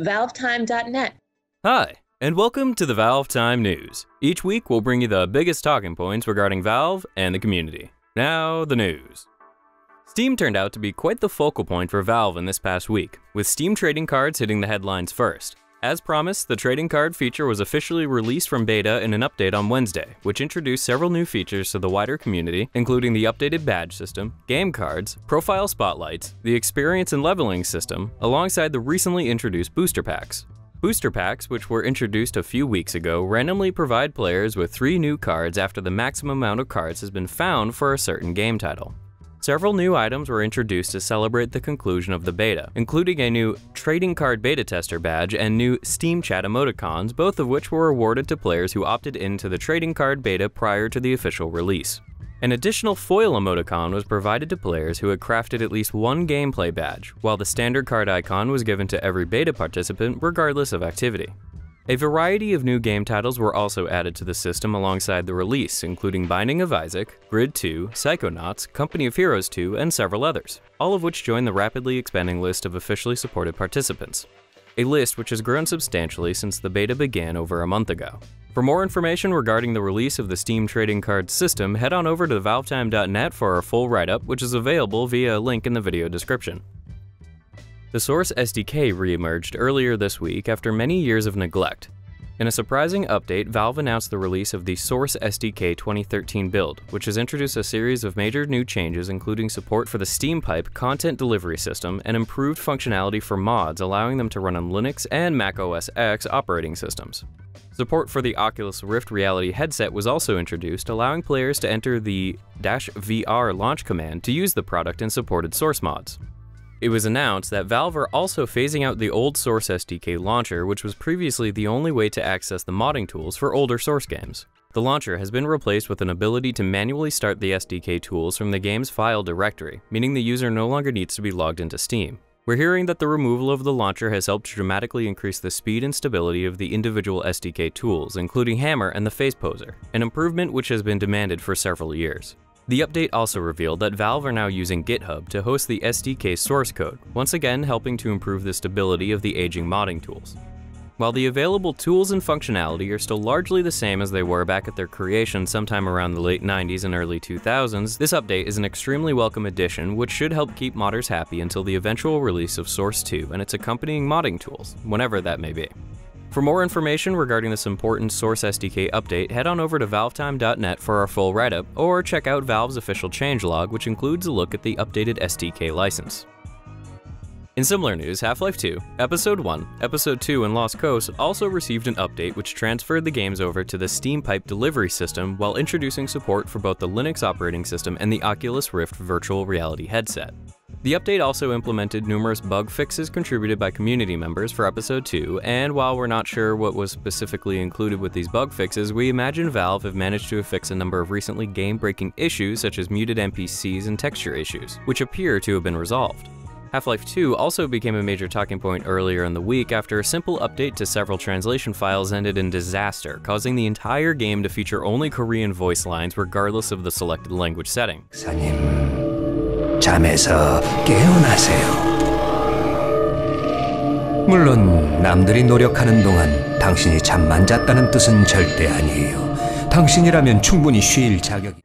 ValveTime.net. Hi, and welcome to the ValveTime News. Each week we'll bring you the biggest talking points regarding Valve and the community. Now, the news. Steam turned out to be quite the focal point for Valve in this past week, with Steam trading cards hitting the headlines first. As promised, the trading card feature was officially released from beta in an update on Wednesday, which introduced several new features to the wider community, including the updated badge system, game cards, profile spotlights, the experience and leveling system, alongside the recently introduced booster packs. Booster packs, which were introduced a few weeks ago, randomly provide players with 3 new cards after the maximum amount of cards has been found for a certain game title. Several new items were introduced to celebrate the conclusion of the beta, including a new Trading Card Beta Tester badge and new Steam Chat emoticons, both of which were awarded to players who opted into the Trading Card Beta prior to the official release. An additional foil emoticon was provided to players who had crafted at least one gameplay badge, while the standard card icon was given to every beta participant regardless of activity. A variety of new game titles were also added to the system alongside the release, including Binding of Isaac, Grid 2, Psychonauts, Company of Heroes 2, and several others, all of which join the rapidly expanding list of officially supported participants. A list which has grown substantially since the beta began over a month ago. For more information regarding the release of the Steam trading card system, head on over to ValveTime.net for our full write-up, which is available via a link in the video description. The Source SDK re-emerged earlier this week after many years of neglect. In a surprising update, Valve announced the release of the Source SDK 2013 build, which has introduced a series of major new changes including support for the SteamPipe content delivery system and improved functionality for mods allowing them to run on Linux and Mac OS X operating systems. Support for the Oculus Rift reality headset was also introduced, allowing players to enter the -VR launch command to use the product in supported source mods. It was announced that Valve are also phasing out the old Source SDK launcher, which was previously the only way to access the modding tools for older Source games. The launcher has been replaced with an ability to manually start the SDK tools from the game's file directory, meaning the user no longer needs to be logged into Steam. We're hearing that the removal of the launcher has helped dramatically increase the speed and stability of the individual SDK tools, including Hammer and the Face Poser, an improvement which has been demanded for several years. The update also revealed that Valve are now using GitHub to host the SDK source code, once again helping to improve the stability of the aging modding tools. While the available tools and functionality are still largely the same as they were back at their creation sometime around the late 90s and early 2000s, this update is an extremely welcome addition which should help keep modders happy until the eventual release of Source 2 and its accompanying modding tools, whenever that may be. For more information regarding this important Source SDK update, head on over to ValveTime.net for our full write-up, or check out Valve's official changelog, which includes a look at the updated SDK license. In similar news, Half-Life 2, Episode 1, Episode 2, and Lost Coast also received an update which transferred the games over to the SteamPipe delivery system while introducing support for both the Linux operating system and the Oculus Rift virtual reality headset. The update also implemented numerous bug fixes contributed by community members for Episode 2, and while we're not sure what was specifically included with these bug fixes, we imagine Valve have managed to fix a number of recently game-breaking issues such as muted NPCs and texture issues, which appear to have been resolved. Half-Life 2 also became a major talking point earlier in the week after a simple update to several translation files ended in disaster, causing the entire game to feature only Korean voice lines regardless of the selected language setting. 잠에서 깨어나세요. 물론 남들이 노력하는 동안 당신이 잠만 잤다는 뜻은 절대 아니에요. 당신이라면 충분히 쉴 자격이.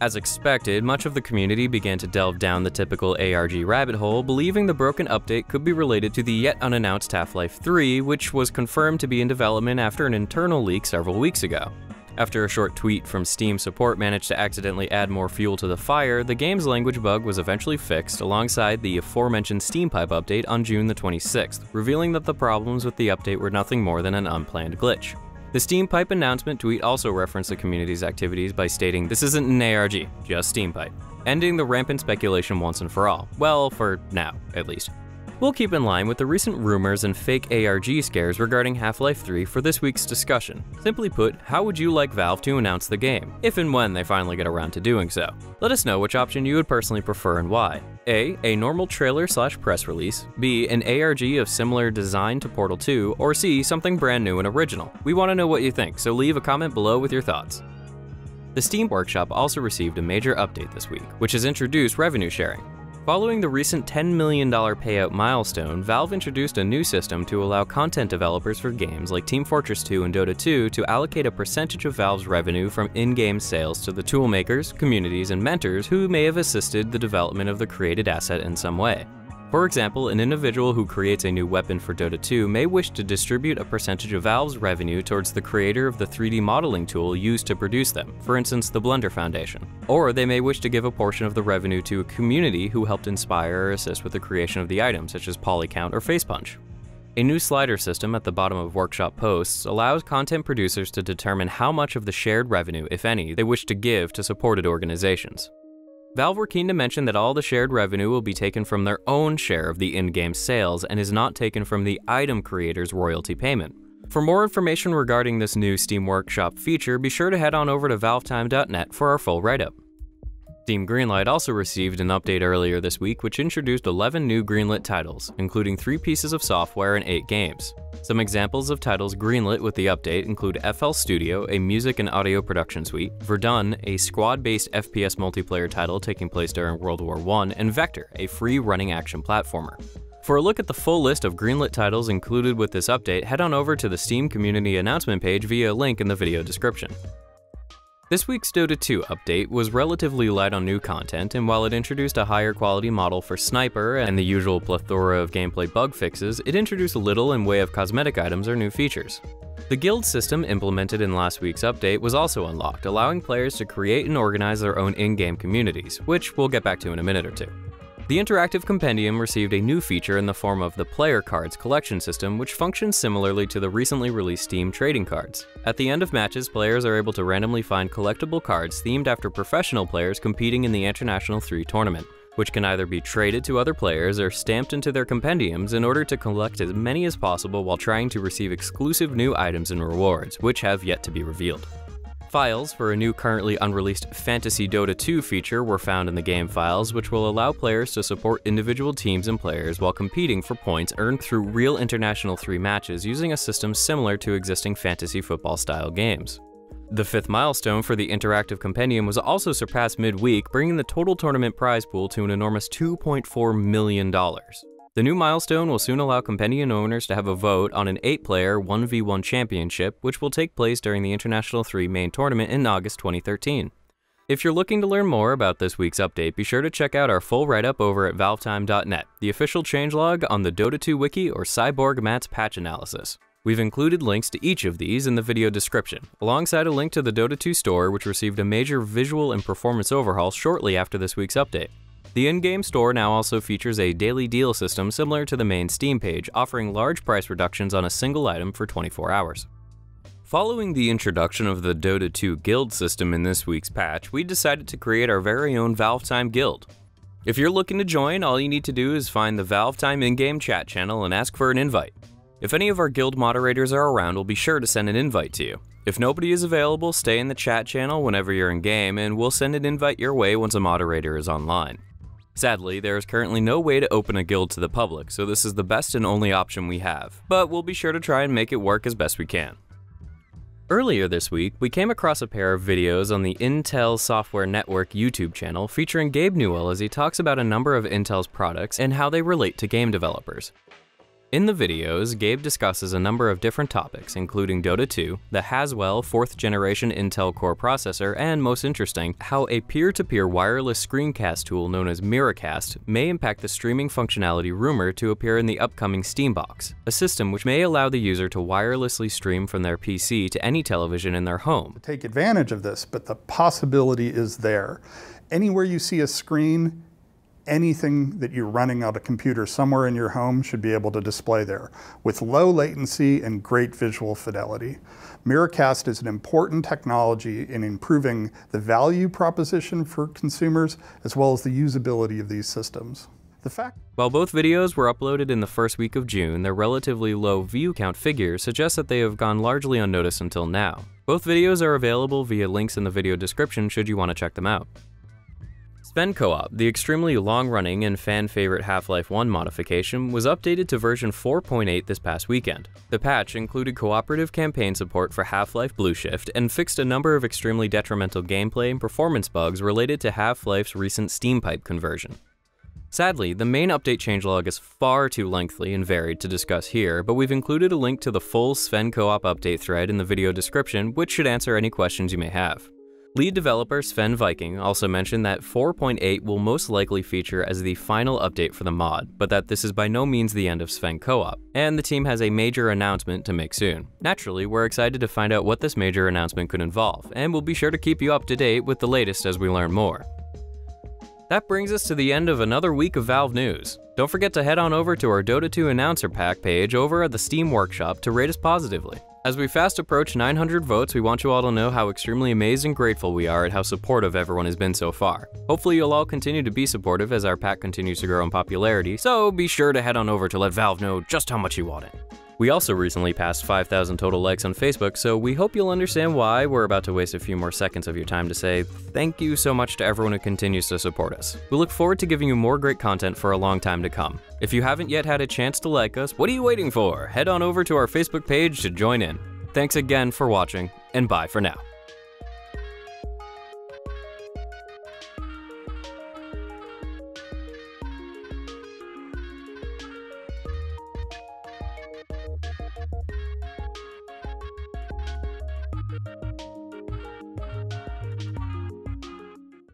As expected, much of the community began to delve down the typical ARG rabbit hole, believing the broken update could be related to the yet unannounced Half-Life 3, which was confirmed to be in development after an internal leak several weeks ago. After a short tweet from Steam support managed to accidentally add more fuel to the fire, the game's language bug was eventually fixed alongside the aforementioned SteamPipe update on June the 26th, revealing that the problems with the update were nothing more than an unplanned glitch. The SteamPipe announcement tweet also referenced the community's activities by stating, "This isn't an ARG, just SteamPipe," ending the rampant speculation once and for all. Well, for now, at least. We'll keep in line with the recent rumors and fake ARG scares regarding Half-Life 3 for this week's discussion. Simply put, how would you like Valve to announce the game, if and when they finally get around to doing so? Let us know which option you would personally prefer and why. A normal trailer/press release, B, an ARG of similar design to Portal 2, or C, something brand new and original. We want to know what you think, so leave a comment below with your thoughts. The Steam Workshop also received a major update this week, which has introduced revenue sharing. Following the recent $10 million payout milestone, Valve introduced a new system to allow content developers for games like Team Fortress 2 and Dota 2 to allocate a percentage of Valve's revenue from in-game sales to the toolmakers, communities, and mentors who may have assisted the development of the created asset in some way. For example, an individual who creates a new weapon for Dota 2 may wish to distribute a percentage of Valve's revenue towards the creator of the 3D modeling tool used to produce them, for instance the Blender Foundation. Or they may wish to give a portion of the revenue to a community who helped inspire or assist with the creation of the item, such as Polycount or Facepunch. A new slider system at the bottom of workshop posts allows content producers to determine how much of the shared revenue, if any, they wish to give to supported organizations. Valve were keen to mention that all the shared revenue will be taken from their own share of the in-game sales and is not taken from the item creator's royalty payment. For more information regarding this new Steam Workshop feature, be sure to head on over to valvetime.net for our full write-up. Steam Greenlight also received an update earlier this week which introduced 11 new Greenlit titles, including 3 pieces of software and 8 games. Some examples of titles greenlit with the update include FL Studio, a music and audio production suite, Verdun, a squad-based FPS multiplayer title taking place during World War I, and Vector, a free running action platformer. For a look at the full list of greenlit titles included with this update, head on over to the Steam community announcement page via a link in the video description. This week's Dota 2 update was relatively light on new content, and while it introduced a higher quality model for Sniper and the usual plethora of gameplay bug fixes, it introduced little in way of cosmetic items or new features. The guild system implemented in last week's update was also unlocked, allowing players to create and organize their own in-game communities, which we'll get back to in a minute or two. The interactive compendium received a new feature in the form of the player cards collection system, which functions similarly to the recently released Steam trading cards. At the end of matches, players are able to randomly find collectible cards themed after professional players competing in the International 3 tournament, which can either be traded to other players or stamped into their compendiums in order to collect as many as possible while trying to receive exclusive new items and rewards, which have yet to be revealed. Files for a new currently unreleased Fantasy Dota 2 feature were found in the game files, which will allow players to support individual teams and players while competing for points earned through real International 3 matches using a system similar to existing fantasy football style games. The 5th milestone for the interactive compendium was also surpassed midweek, bringing the total tournament prize pool to an enormous $2.4 million. The new milestone will soon allow compendium owners to have a vote on an 8-player 1v1 championship, which will take place during the International 3 main tournament in August 2013. If you're looking to learn more about this week's update, be sure to check out our full write-up over at valvetime.net, the official changelog on the Dota 2 wiki or Cyborg Matt's patch analysis. We've included links to each of these in the video description, alongside a link to the Dota 2 store, which received a major visual and performance overhaul shortly after this week's update. The in-game store now also features a daily deal system similar to the main Steam page, offering large price reductions on a single item for 24 hours. Following the introduction of the Dota 2 guild system in this week's patch, we decided to create our very own ValveTime guild. If you're looking to join, all you need to do is find the ValveTime in-game chat channel and ask for an invite. If any of our guild moderators are around, we'll be sure to send an invite to you. If nobody is available, stay in the chat channel whenever you're in-game, and we'll send an invite your way once a moderator is online. Sadly, there is currently no way to open a guild to the public, so this is the best and only option we have, but we'll be sure to try and make it work as best we can. Earlier this week, we came across a pair of videos on the Intel Software Network YouTube channel featuring Gabe Newell as he talks about a number of Intel's products and how they relate to game developers. In the videos, Gabe discusses a number of different topics, including Dota 2, the Haswell 4th generation Intel Core processor, and most interesting, how a peer-to-peer wireless screencast tool known as Miracast may impact the streaming functionality rumored to appear in the upcoming Steambox, a system which may allow the user to wirelessly stream from their PC to any television in their home. Take advantage of this, but the possibility is there. Anywhere you see a screen, anything that you're running on a computer somewhere in your home should be able to display there with low latency and great visual fidelity. Miracast is an important technology in improving the value proposition for consumers as well as the usability of these systems. While both videos were uploaded in the first week of June, their relatively low view count figures suggest that they have gone largely unnoticed until now. Both videos are available via links in the video description should you want to check them out. Sven Co-op, the extremely long-running and fan-favorite Half-Life 1 modification, was updated to version 4.8 this past weekend. The patch included cooperative campaign support for Half-Life Blue Shift and fixed a number of extremely detrimental gameplay and performance bugs related to Half-Life's recent SteamPipe conversion. Sadly, the main update changelog is far too lengthy and varied to discuss here, but we've included a link to the full Sven co-op update thread in the video description, which should answer any questions you may have. Lead developer Sven Viking also mentioned that 4.8 will most likely feature as the final update for the mod, but that this is by no means the end of Sven co-op, and the team has a major announcement to make soon. Naturally, we're excited to find out what this major announcement could involve, and we'll be sure to keep you up to date with the latest as we learn more. That brings us to the end of another week of Valve news. Don't forget to head on over to our Dota 2 announcer pack page over at the Steam Workshop to rate us positively. As we fast approach 900 votes, we want you all to know how extremely amazed and grateful we are at how supportive everyone has been so far. Hopefully you'll all continue to be supportive as our pack continues to grow in popularity, so be sure to head on over to let Valve know just how much you want it. We also recently passed 5,000 total likes on Facebook, so we hope you'll understand why we're about to waste a few more seconds of your time to say thank you so much to everyone who continues to support us. We look forward to giving you more great content for a long time to come. If you haven't yet had a chance to like us, what are you waiting for? Head on over to our Facebook page to join in. Thanks again for watching, and bye for now.